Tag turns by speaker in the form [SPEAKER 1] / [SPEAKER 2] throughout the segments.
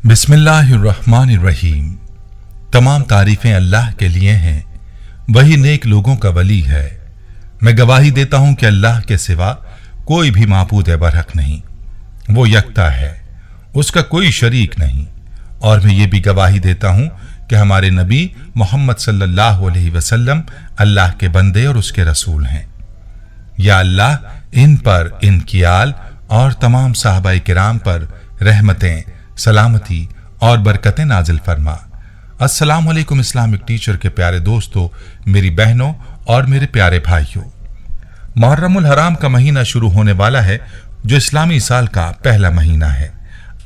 [SPEAKER 1] बिस्मिल्लाहिर्रहमानिर्रहीम। तमाम तारीफें अल्लाह के लिए हैं, वही नेक लोगों का वली है। मैं गवाही देता हूं कि अल्लाह के सिवा कोई भी माबूद बरहक नहीं, वो यकता है, उसका कोई शरीक नहीं। और मैं ये भी गवाही देता हूं कि हमारे नबी मोहम्मद सल्लल्लाहु अलैहि वसल्लम अल्लाह के बंदे और उसके रसूल हैं। या अल्लाह इन पर, इनकी आल और तमाम साहबाए किराम पर रहमतें, सलामती और बरकतें नाजिल फरमा। अस्सलाम वालेकुम इस्लामिक टीचर के प्यारे दोस्तों, मेरी बहनों और मेरे प्यारे भाइयों, मुहर्रमुल हराम का महीना शुरू होने वाला है, जो इस्लामी साल का पहला महीना है।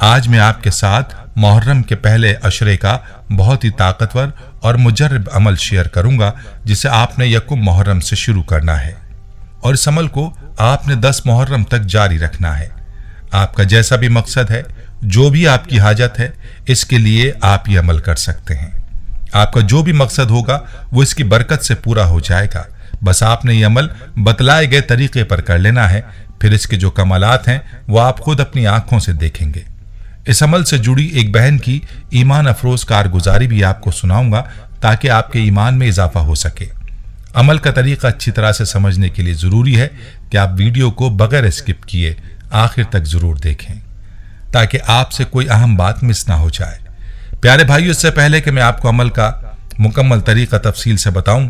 [SPEAKER 1] आज मैं आपके साथ मुहर्रम के पहले अशरे का बहुत ही ताकतवर और मुजर्रब अमल शेयर करूंगा, जिसे आपने यकुम मुहर्रम से शुरू करना है और इस अमल को आपने 10 मुहर्रम तक जारी रखना है। आपका जैसा भी मकसद है, जो भी आपकी हाजत है, इसके लिए आप ये अमल कर सकते हैं। आपका जो भी मकसद होगा वो इसकी बरकत से पूरा हो जाएगा। बस आपने ये अमल बतलाए गए तरीके पर कर लेना है, फिर इसके जो कमालात हैं वो आप खुद अपनी आंखों से देखेंगे। इस अमल से जुड़ी एक बहन की ईमान अफरोज कारगुजारी भी आपको सुनाऊंगा, ताकि आपके ईमान में इजाफा हो सके। अमल का तरीका अच्छी तरह से समझने के लिए जरूरी है कि आप वीडियो को बगैर स्किप किए आखिर तक जरूर देखें, ताकि आपसे कोई अहम बात मिस ना हो जाए। प्यारे भाइयों, इससे पहले कि मैं आपको अमल का मुकम्मल तरीका तफसील से बताऊं,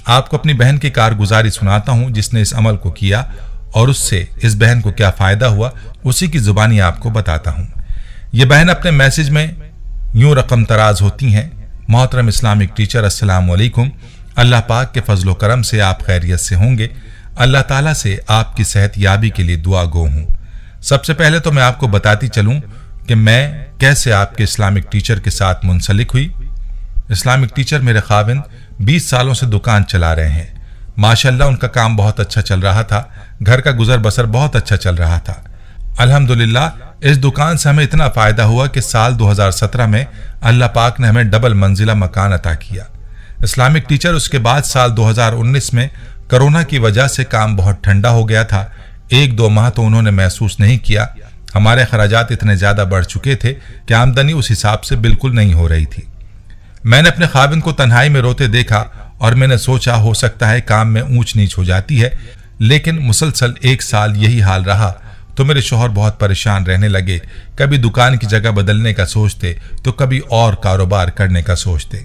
[SPEAKER 1] आपको अपनी बहन की कारगुजारी सुनाता हूं जिसने इस अमल को किया और उससे इस बहन को क्या फायदा हुआ, उसी की जुबानी आपको बताता हूं। ये बहन अपने मैसेज में यूं रकम तराज होती हैं: मोहतरम इस्लामिक टीचर, अस्सलाम वालेकुम। अल्लाह पाक के फजलो करम से आप खैरियत से होंगे। अल्लाह ताला से आपकी सेहत याबी के लिए दुआ गो हूं। सबसे पहले तो मैं आपको बताती चलूं कि मैं कैसे आपके इस्लामिक टीचर के साथ मुंसलिक हुई। इस्लामिक टीचर मेरे खाविंद 20 सालों से दुकान चला रहे हैं। माशाअल्लाह उनका काम बहुत अच्छा चल रहा था, घर का गुजर बसर बहुत अच्छा चल रहा था। अल्हम्दुलिल्लाह इस दुकान से हमें इतना फायदा हुआ कि साल 2017 में अल्लाह पाक ने हमें डबल मंजिला मकान अता किया। इस्लामिक टीचर, उसके बाद साल 2019 में कोरोना की वजह से काम बहुत ठंडा हो गया था। 1-2 माह तो उन्होंने महसूस नहीं किया। हमारे खराजात इतने ज्यादा बढ़ चुके थे कि आमदनी उस हिसाब से बिल्कुल नहीं हो रही थी। मैंने अपने खाविंद को तन्हाई में रोते देखा और मैंने सोचा हो सकता है काम में ऊंच नीच हो जाती है, लेकिन मुसलसल 1 साल यही हाल रहा तो मेरे शौहर बहुत परेशान रहने लगे। कभी दुकान की जगह बदलने का सोचते तो कभी और कारोबार करने का सोचते।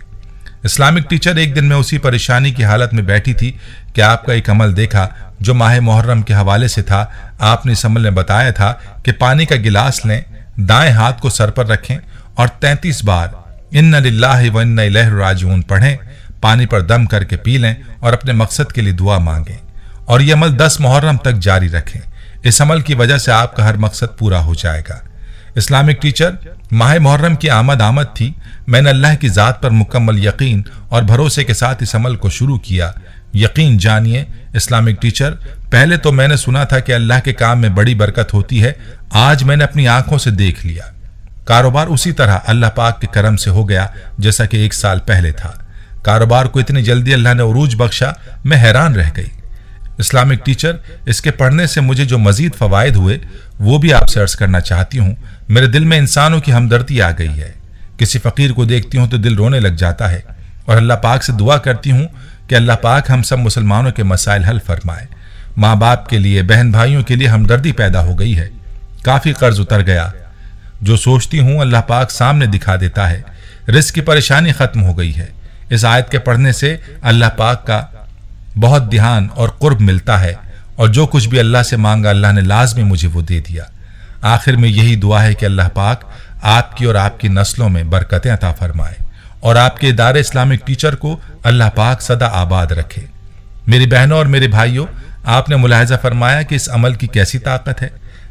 [SPEAKER 1] इस्लामिक टीचर, एक दिन मैं उसी परेशानी की हालत में बैठी थी कि आपका एक अमल देखा जो माह मुहर्रम के हवाले से था। आपने इस अमल में बताया था कि पानी का गिलास लें, दाएं हाथ को सर पर रखें और 33 बार इन्ना लिल्लाहि व इन्ना इलैहि राजिऊन पढ़ें। पानी पर दम करके पी लें और अपने मकसद के लिए दुआ मांगें और यह अमल 10 मुहर्रम तक जारी रखें। इस अमल की वजह से आपका हर मकसद पूरा हो जाएगा। इस्लामिक टीचर, माह मुहर्रम की आमद थी। मैंने अल्लाह की ज़ात पर मुकम्मल यकीन और भरोसे के साथ इस अमल को शुरू किया। यकीन जानिए इस्लामिक टीचर, पहले तो मैंने सुना था कि अल्लाह के काम में बड़ी बरकत होती है। आज मैंने अपनी आंखों से देख लिया। कारोबार उसी तरह अल्लाह पाक के करम से हो गया जैसा कि 1 साल पहले था। कारोबार को इतनी जल्दी अल्लाह ने उरूज बख्शा, मैं हैरान रह गई। इस्लामिक टीचर, इसके पढ़ने से मुझे जो मजीद फवायद हुए वो भी आपसे अर्ज करना चाहती हूँ। मेरे दिल में इंसानों की हमदर्दी आ गई है। किसी फकीर को देखती हूँ तो दिल रोने लग जाता है और अल्लाह पाक से दुआ करती हूँ कि अल्लाह पाक हम सब मुसलमानों के मसाइल हल फरमाए। माँ बाप के लिए, बहन भाइयों के लिए हमदर्दी पैदा हो गई है। काफी कर्ज उतर गया। जो सोचती हूँ अल्लाह पाक सामने दिखा देता है। रिस्क की परेशानी खत्म हो गई है। इस आयत के पढ़ने से अल्लाह पाक का बहुत ध्यान और कुर्ब मिलता है और जो कुछ भी अल्लाह से मांगा अल्लाह ने लाजमी मुझे वो दे दिया। आखिर में यही दुआ है कि अल्लाह पाक आपकी और आपकी नस्लों में बरकतें अता फरमाए और आपके इदारे इस्लामिक टीचर को अल्लाह पाक सदा आबाद रखे। मेरी बहनों और मेरे भाइयों, आपने मुलाहिजा फरमाया कि इस अमल की कैसी ताकत है।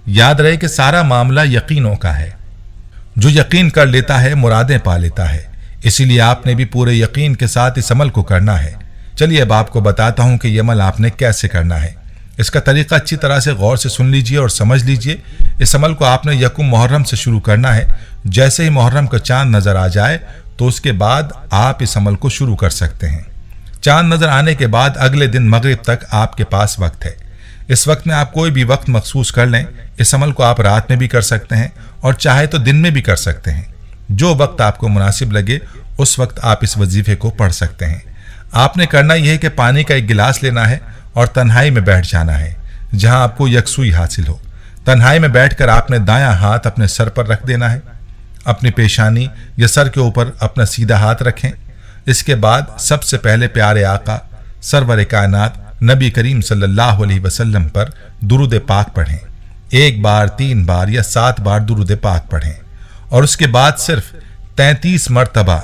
[SPEAKER 1] याद रहे कि सारा मामला यकीनों का है। जो यकीन कर लेता है मुरादें पा लेता है। इसीलिए आपने भी पूरे यकीन के साथ इस अमल को करना है। चलिए अब आपको बताता हूं कि यह अमल आपने कैसे करना है। इसका तरीका अच्छी तरह से गौर से सुन लीजिए और समझ लीजिए। इस अमल को आपने यकुम मुहर्रम से शुरू करना है। जैसे ही मुहर्रम का चांद नजर आ जाए तो उसके बाद आप इस अमल को शुरू कर सकते हैं। चांद नजर आने के बाद अगले दिन मगरिब तक आपके पास वक्त है। इस वक्त में आप कोई भी वक्त मखसूस कर लें। इस अमल को आप रात में भी कर सकते हैं और चाहे तो दिन में भी कर सकते हैं। जो वक्त आपको मुनासिब लगे उस वक्त आप इस वजीफे को पढ़ सकते हैं। आपने करना यह है कि पानी का एक गिलास लेना है और तन्हाई में बैठ जाना है जहां आपको यकसुई हासिल हो। तन्हाई में बैठकर आपने दायां हाथ अपने सर पर रख देना है। अपनी पेशानी या सर के ऊपर अपना सीधा हाथ रखें। इसके बाद सबसे पहले प्यारे आका सरवर कायनात नबी करीम सल्लल्लाहु अलैहि वसल्लम पर दुरूद पाक पढ़ें। 1 बार, 3 बार या 7 बार दुरूद पाक पढ़ें और उसके बाद सिर्फ 33 मरतबा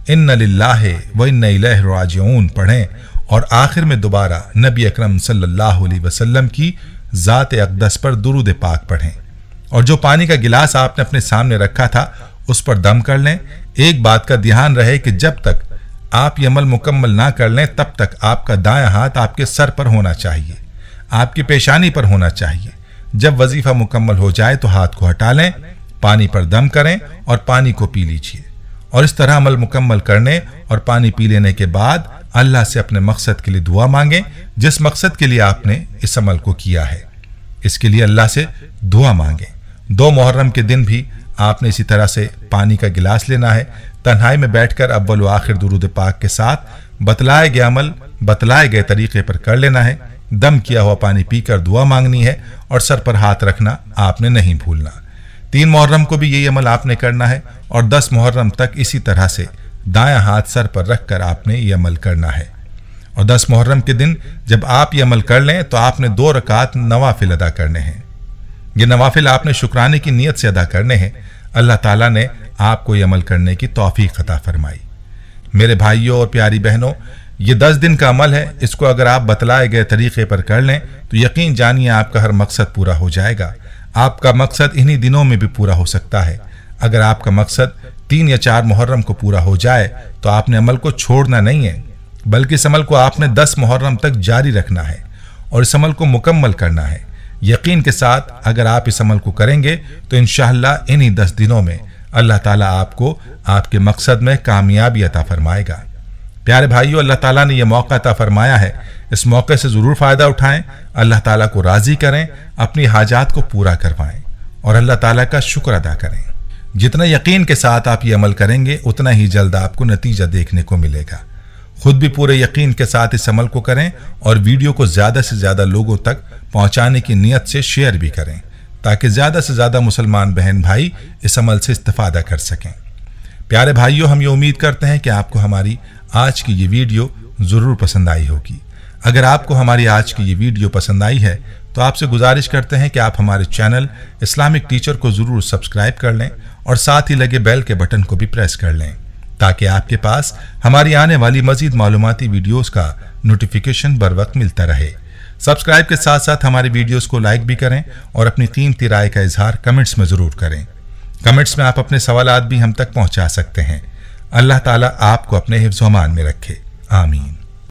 [SPEAKER 1] इन्ना लिल्लाहि व इन्ना इलैहि राजिऊन पढ़ें और आखिर में दोबारा नबी अकरम सल्लल्लाहु अलैहि वसल्लम की ज़ात अक़दस पर दुरूद पाक पढ़ें। और जो पानी का गिलास आपने अपने सामने रखा था उस पर दम कर लें। एक बात का ध्यान रहे कि जब तक आप ये अमल मुकम्मल ना कर लें तब तक आपका दायां हाथ आपके सर पर होना चाहिए, आपकी पेशानी पर होना चाहिए। जब वजीफा मुकम्मल हो जाए तो हाथ को हटा लें, पानी पर दम करें और पानी को पी लीजिए। और इस तरह अमल मुकम्मल करने और पानी पी लेने के बाद अल्लाह से अपने मकसद के लिए दुआ मांगें जिस मकसद के लिए आपने इस अमल को किया है। इसके लिए अल्लाह से दुआ मांगें। 2 मुहर्रम के दिन भी आपने इसी तरह से पानी का गिलास लेना है, तन्हाई में बैठकर अव्वल व आखिर दुरूद पाक के साथ बतलाए गए अमल बतलाए गए तरीके पर कर लेना है। दम किया हुआ पानी पीकर दुआ मांगनी है और सर पर हाथ रखना आपने नहीं भूलना। 3 मुहर्रम को भी यही अमल आपने करना है और 10 मुहर्रम तक इसी तरह से दायां हाथ सर पर रखकर आपने ये अमल करना है। और 10 मुहर्रम के दिन जब आप ये अमल कर लें तो आपने 2 रकात नवाफिल अदा करने हैं। ये नवाफिल आपने शुक्राने की नीयत से अदा करने हैं। अल्लाह ताला ने आपको ये अमल करने की तौफीक अता फरमाई। मेरे भाइयों और प्यारी बहनों, ये 10 दिन का अमल है। इसको अगर आप बतलाए गए तरीके पर कर लें तो यकीन जानिए आपका हर मकसद पूरा हो जाएगा। आपका मकसद इन्हीं दिनों में भी पूरा हो सकता है। अगर आपका मकसद 3 या 4 मुहर्रम को पूरा हो जाए तो आपने अमल को छोड़ना नहीं है, बल्कि इस अमल को आपने 10 मुहर्रम तक जारी रखना है और इस अमल को मुकम्मल करना है। यकीन के साथ अगर आप इस अमल को करेंगे तो इंशाअल्लाह इन्हीं 10 दिनों में अल्लाह ताला आपको आपके मकसद में कामयाबी अता फरमाएगा। प्यारे भाइयों, अल्लाह ताला ने यह मौका अता फरमाया है, इस मौके से ज़रूर फ़ायदा उठाएं। अल्लाह ताला को राज़ी करें, अपनी हाजात को पूरा करवाएं और अल्लाह ताला का शुक्र अदा करें। जितना यकीन के साथ आप ये अमल करेंगे उतना ही जल्द आपको नतीजा देखने को मिलेगा। खुद भी पूरे यकीन के साथ इस अमल को करें और वीडियो को ज़्यादा से ज़्यादा लोगों तक पहुँचाने की नीयत से शेयर भी करें ताकि ज़्यादा से ज़्यादा मुसलमान बहन भाई इस अमल से इस्तिफादा कर सकें। प्यारे भाइयों, हम ये उम्मीद करते हैं कि आपको हमारी आज की ये वीडियो ज़रूर पसंद आई होगी। अगर आपको हमारी आज की ये वीडियो पसंद आई है तो आपसे गुजारिश करते हैं कि आप हमारे चैनल इस्लामिक टीचर को ज़रूर सब्सक्राइब कर लें और साथ ही लगे बेल के बटन को भी प्रेस कर लें ताकि आपके पास हमारी आने वाली मज़ीद मालूमाती वीडियोज़ का नोटिफिकेशन बर वक्त मिलता रहे। सब्सक्राइब के साथ साथ हमारी वीडियोज़ को लाइक भी करें और अपनी कीमती राय का इजहार कमेंट्स में ज़रूर करें। कमेंट्स में आप अपने सवालात भी हम तक पहुँचा सकते हैं। अल्लाह ताला आपको अपने हिफ्ज़-ओ-अमान में रखे। आमीन।